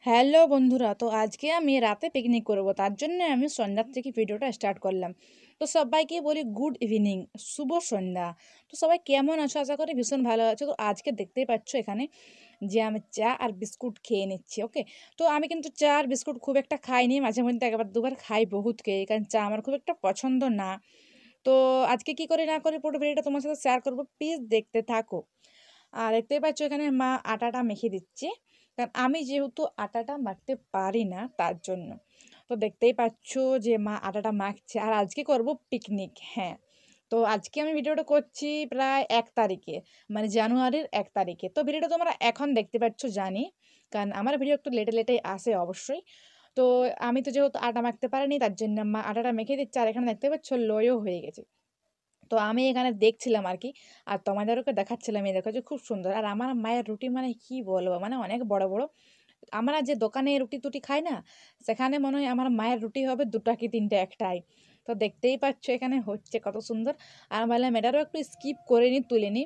Hello বন্ধুরা, তো আজকে আমি রাতে পিকনিক করব, তার জন্য আমি সন্ধ্যার থেকে ভিডিওটা স্টার্ট করলাম। তো সবাইকে বলি গুড ইভিনিং, শুভ সন্ধ্যা। তো সবাই কেমন আছো? আশা করি ভীষণ ভালো আছো। তো আজকে দেখতেই পাচ্ছ এখানে যে আমি চা আর বিস্কুট খেয়ে নিচ্ছি। ওকে, তো আমি কিন্তু চা আর বিস্কুট খুব একটা খাইনি, মাঝে মধ্যে একবার দুবার খাই, বহুত খেয়ে, কারণ চা আমার খুব একটা পছন্দ না। তো আজকে কি করে না করে পুরো ভিডিওটা তোমার সাথে শেয়ার করবো, প্লিজ দেখতে থাকো। আর দেখতেই পাচ্ছ এখানে মা আটাটা মেখে দিচ্ছে, কারণ আমি যেহেতু আটাটা মাখতে পারি না তার জন্য। তো দেখতেই পাচ্ছ যে মা আটাটা মাখছে, আর আজকে করব পিকনিক। হ্যাঁ, তো আজকে আমি ভিডিওটা করছি প্রায় 1 তারিখে, মানে জানুয়ারির 1 তারিখে। তো ভিডিওটা তোমরা এখন দেখতে পাচ্ছ জানি, কারণ আমার ভিডিও একটু লেটে লেটেই আসে অবশ্যই। তো আমি তো যেহেতু আটা মাখতে পারিনি, তার জন্য মা আটাটা মেখে দিচ্ছে, আর এখানে দেখতে পাচ্ছ লইও হয়ে গেছে। তো আমি এখানে দেখছিলাম আর কি, আর তোমাদেরকে দেখাচ্ছিলাম। এই দেখো যে খুব সুন্দর। আর আমার মায়ের রুটি মানে কি বলবো, মানে অনেক বড় বড়। আমরা যে দোকানে রুটি টুটি খাই না, সেখানে মনে হয় আমার মায়ের রুটি হবে দুটা কি তিনটে, একটাই। তো দেখতেই পাচ্ছ এখানে হচ্ছে কত সুন্দর। আর আমি ভাবলাম এটারও একটু স্কিপ করে নি, তুলে নি।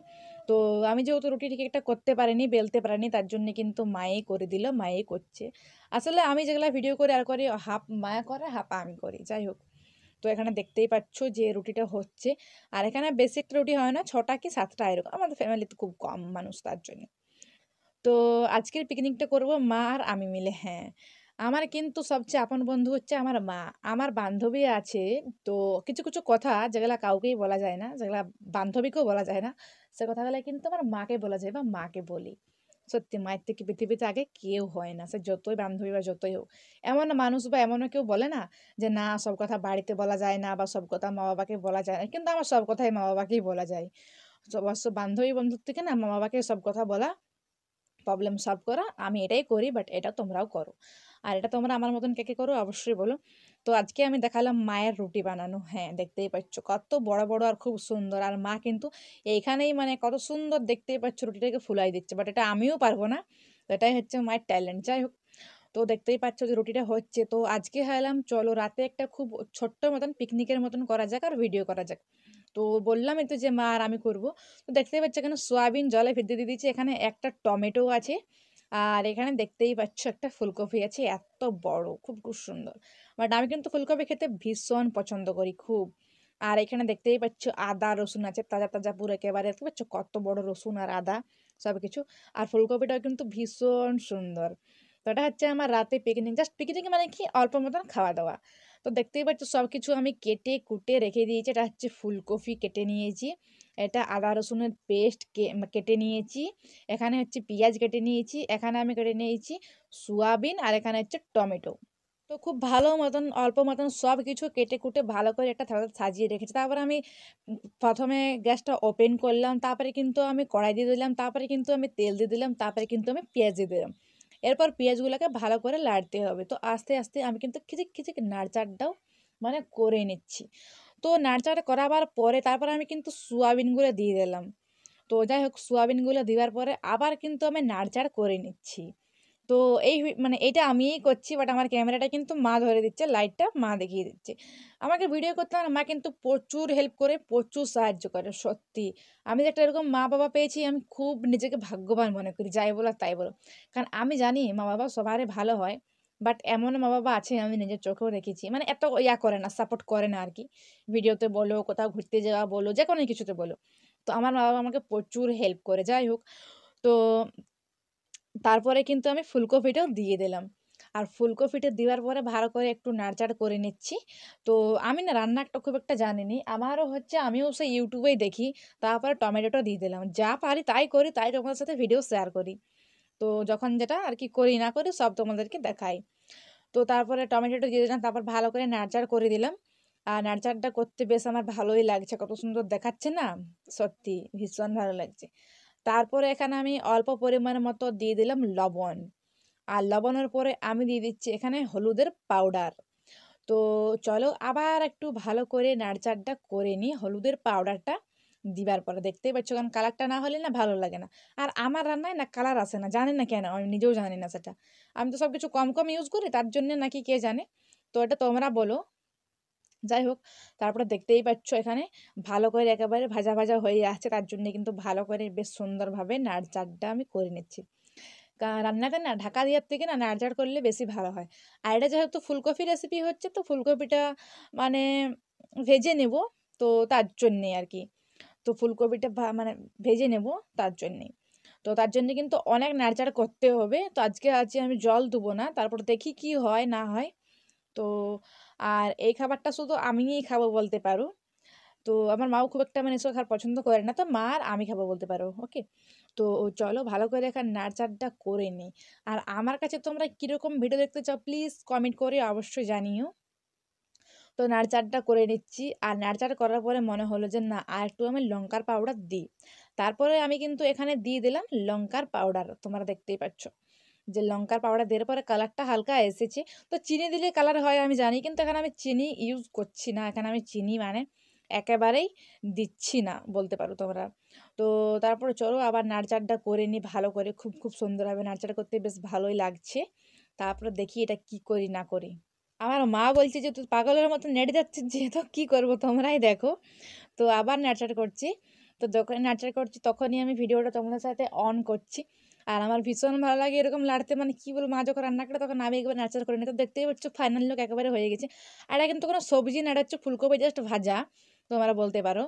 তো আমি যেহেতু রুটি ঠিক একটা করতে পারিনি, বেলতে পারিনি, তার জন্য কিন্তু মায়েই করে দিল, মায়েই করছে। আসলে আমি যেগুলা ভিডিও করে আর করি, হাফ মায়া করে হাফ আমি করি, যাই হোক। তো এখানে দেখতেই পাচ্ছ যে রুটিটা হচ্ছে। আর এখানে বেশি একটা রুটি হয় না, 6টা কি 7টা এরকম, আমাদের ফ্যামিলিতে খুব কম মানুষ তার জন্য। তো আজকের পিকনিকটা করব মা আর আমি মিলে। হ্যাঁ, আমার কিন্তু সবচেয়ে আপন বন্ধু হচ্ছে আমার মা। আমার বান্ধবী আছে, তো কিছু কিছু কথা যেগুলা কাউকেই বলা যায় না, যেগুলা বান্ধবীকেও বলা যায় না, সে কথাগুলো কিন্তু আমার মাকে বলা যায় বা মাকে বলি। সত্যি, মায়ের থেকে পৃথিবীতে আগে কেউ হয় না, সে যতই বান্ধবী বা যতই হোক। এমন মানুষ বা এমনও কেউ বলে না যে না, সব কথা বাড়িতে বলা যায় না বা সব কথা মা বাবাকে বলা যায় না, কিন্তু আমার সব কথাই মা বাবাকেই বলা যায়। অবশ্য বান্ধবী বন্ধুর থেকে না, মা বাবাকে সব কথা বলা, প্রবলেম সলভ করা, আমি এটাই করি, বাট এটা তোমরাও করো। আর এটা তোমরা আমার মতন কে কে করো অবশ্যই বলো। তো আজকে আমি দেখালাম মায়ের রুটি বানানো। হ্যাঁ, দেখতেই পাচ্ছ কত বড় বড় আর খুব সুন্দর। আর মা কিন্তু এইখানেই মানে কত সুন্দর দেখতেই পাচ্ছ রুটিটাকে ফুলাই দিচ্ছে, বাট এটা আমিও পারবো না। তো এটাই হচ্ছে মায়ের ট্যালেন্ট, যাই হোক। তো দেখতেই পাচ্ছ যে রুটিটা হচ্ছে। তো আজকে ভাবলাম চলো রাতে একটা খুব ছোট্ট মতন পিকনিকের মতন করা যাক আর ভিডিও করা যাক। তো বললামই তো যে মা আর আমি করব। তো দেখতেই পাচ্ছ এখানে সয়াবিন জলে ভিজতে দিয়ে দিয়েছি, এখানে একটা টমেটো আছে, আর এখানে দেখতেই পাচ্ছ একটা ফুলকপি আছে, এত বড়, খুব খুব সুন্দর। বাট আমি কিন্তু ফুলকপি খেতে ভীষণ পছন্দ করি খুব। আর এখানে দেখতেই পাচ্ছ আদা রসুন আছে, তাজা তাজা পুরো একেবারে। দেখতে পাচ্ছ কত বড় রসুন আর আদা সব কিছু। আর ফুলকপিটাও কিন্তু ভীষণ সুন্দর। তো এটা হচ্ছে আমার রাতে পিকনিক, জাস্ট পিকনিক মানে কি, অল্প মতন খাওয়া দাওয়া। তো দেখতেই পাচ্ছ সব কিছু আমি কেটে কুটে রেখে দিয়েছি। এটা হচ্ছে ফুলকপি কেটে নিয়েছি, এটা আদা রসুনের পেস্ট কেটে নিয়েছি, এখানে হচ্ছে পেঁয়াজ কেটে নিয়েছি, এখানে আমি কেটে নিয়েছি সোয়াবিন, আর এখানে হচ্ছে টমেটো। তো খুব ভালো মতন অল্প মতন সব কিছু কেটে কুটে ভালো করে একটা থালাতে সাজিয়ে রেখেছি। তারপর আমি প্রথমে গ্যাসটা ওপেন করলাম, তারপরে কিন্তু আমি কড়াই দিয়ে দিলাম, তারপরে কিন্তু আমি তেল দিয়ে দিলাম, তারপরে কিন্তু আমি পেঁয়াজ দিয়ে দিলাম। এরপর পেঁয়াজগুলোকে ভালো করে লাড়তে হবে। তো আস্তে আস্তে আমি কিন্তু খিচিক খিচিক নাড়চাড়টাও মানে করে নিচ্ছি। তো নাড়চাড়া করাবার পরে তারপর আমি কিন্তু সোয়াবিনগুলো দিয়ে দিলাম। তো যাই হোক, সোয়াবিনগুলো দেওয়ার পরে আবার কিন্তু আমি নাড়চাড় করে নিচ্ছি। তো মানে এইটা আমিই করছি, বাট আমার ক্যামেরাটা কিন্তু মা ধরে দিচ্ছে, লাইটটা মা দেখিয়ে দিচ্ছে। আমাকে ভিডিও করতে না মা কিন্তু প্রচুর হেল্প করে, প্রচুর সাহায্য করে, সত্যি। আমি যে একটা এরকম মা বাবা পেয়েছি, আমি খুব নিজেকে ভাগ্যবান মনে করি, যাই বলো তাই বলো। কারণ আমি জানি মা বাবা সবারই ভালো হয়, বাট এমন মা বাবা আছে আমি নিজের চোখেও দেখেছি, মানে এত ইয়া করে না, সাপোর্ট করে না আর কি। ভিডিওতে বলো, কোথাও ঘুরতে যাওয়া বলো, যে কোনো কিছুতে বলো। তো আমার মা বাবা আমাকে প্রচুর হেল্প করে, যাই হোক। তো তারপরে কিন্তু আমি ফুলকপিটাও দিয়ে দিলাম। আর ফুলকপিটা দেওয়ার পরে ভালো করে একটু নাড়চাড় করে নিচ্ছি। তো আমি না রান্না একটা খুব একটা জানিনি, আমারও হচ্ছে আমিও সেই ইউটিউবেই দেখি। তারপরে টমেটোটা দিয়ে দিলাম, যা পারি তাই করি, তাই তোমাদের সাথে ভিডিও শেয়ার করি। তো যখন যেটা আর কি করি না করি সব তোমাদেরকে দেখাই। তো তারপরে টমেটোটা দিয়ে দিলাম, তারপর ভালো করে নাড়চাড় করে দিলাম। আর নাড়চাড়টা করতে বেশ আমার ভালোই লাগছে, কত সুন্দর দেখাচ্ছে না, সত্যি ভীষণ ভালো লাগছে। তারপরে এখানে আমি অল্প পরিমাণের মতো দিয়ে দিলাম লবণ। আর লবণের পরে আমি দিয়ে দিচ্ছি এখানে হলুদের পাউডার। তো চলো আবার একটু ভালো করে নাড়চাড়টা করে নিই হলুদের পাউডারটা দিবার পরে। দেখতেই পাচ্ছ, কারণ কালারটা না হলে না ভালো লাগে না। আর আমার রান্নায় না কালার আসে না, জানি না কেন, আমি নিজেও জানি না সেটা। আমি তো সব কিছু কম কম ইউজ করি, তার জন্য নাকি কে জানে। তো এটা তোমরা বলো, যাই হোক। তারপরে দেখতেই পাচ্ছ এখানে ভালো করে একেবারে ভাজা ভাজা হয়ে আসছে, তার জন্য কিন্তু ভালো করে বেশ সুন্দরভাবে নাড়চাড়টা আমি করে নিচ্ছি। রান্নাটা না ঢাকা দেওয়ার থেকে না নাড়চাড় করলে বেশি ভালো হয়। আর এটা যেহেতু ফুলকপি রেসিপি হচ্ছে, তো ফুলকপিটা মানে ভেজে নেব, তো তার জন্যে আর কি। তো ফুলকপিটা মানে ভেজে নেব তার জন্যেই। তো তার জন্য কিন্তু অনেক নাড়চাড়া করতে হবে। তো আজকে আমি জল দেবো না, তারপর দেখি কি হয় না হয়। তো আর এই খাবারটা শুধু আমিই খাবো বলতে পারো। তো আমার মাও খুব একটা মানে এসব খাবার পছন্দ করে না, তো মা আর আমি খাবো বলতে পারো, ওকে। তো চলো ভালো করে এখন নাড়চাড়টা করে নিই। আর আমার কাছে তোমরা কীরকম ভিডিও দেখতে চাও প্লিজ কমেন্ট করে অবশ্যই জানিও। তো নাড়চাড়টা করে নিচ্ছি, আর নাড়চাড় করার পরে মনে হলো যে না আর একটু আমি লঙ্কার পাউডার দিই। তারপরে আমি কিন্তু এখানে দিয়ে দিলাম লঙ্কার পাউডার, তোমরা দেখতেই পাচ্ছ যে লঙ্কার পাউডার দেওয়ার পরে কালারটা হালকা এসেছে। তো চিনি দিলে কালার হয় আমি জানি, কিন্তু এখানে আমি চিনি ইউজ করছি না, এখানে আমি চিনি মানে একেবারেই দিচ্ছি না বলতে পারো তোমরা। তো তারপরে চলো আবার নাড়চাড়টা করে নিই ভালো করে, খুব খুব সুন্দরভাবে নাড়চাড়া করতে বেশ ভালোই লাগছে। তারপরে দেখি এটা কি করি না করি। আমার মা বলছে যে তুই পাগলের মতো নেড়ে যাচ্ছিস যে, তো কি করব তোমরাই দেখো। তো আবার নাড়চাড়া করছি। তো যখনই নাড়চাড়া করছি তখনই আমি ভিডিওটা তোমাদের সাথে অন করছি। আর আমার ভীষণ ভালো লাগে এরকম লাড়তে, মানে কি বলবো, মা যখন রান্না করে তখন আমি একবার নাড়চাড়া করে নিই। তো দেখতেই পাচ্ছ ফাইনাল লুক একেবারে হয়ে গেছে। আর এটা কিন্তু কোনো সবজি না, এটা হচ্ছে ফুলকপি জাস্ট ভাজা তোমরা বলতে পারো।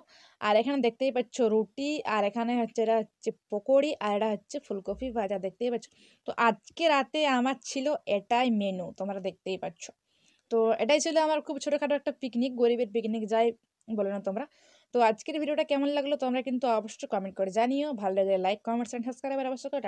আর এখানে দেখতেই পাচ্ছ রুটি, আর এখানে হচ্ছে এটা হচ্ছে পকোড়ি, আর এটা হচ্ছে ফুলকপি ভাজা দেখতেই পাচ্ছ। তো আজকে রাতে আমার ছিল এটাই মেনু, তোমরা দেখতেই পাচ্ছ। তো এটাই ছিল আমার খুব ছোটখাটো একটা পিকনিক, গরিবের পিকনিক যাই বলো না তোমরা। তো আজকের ভিডিওটা কেমন লাগলো তোমরা কিন্তু অবশ্যই কমেন্ট করে জানিও। ভালো লাগলে লাইক, কমেন্টস এন্ড সাবস্ক্রাইব অবশ্যই করে।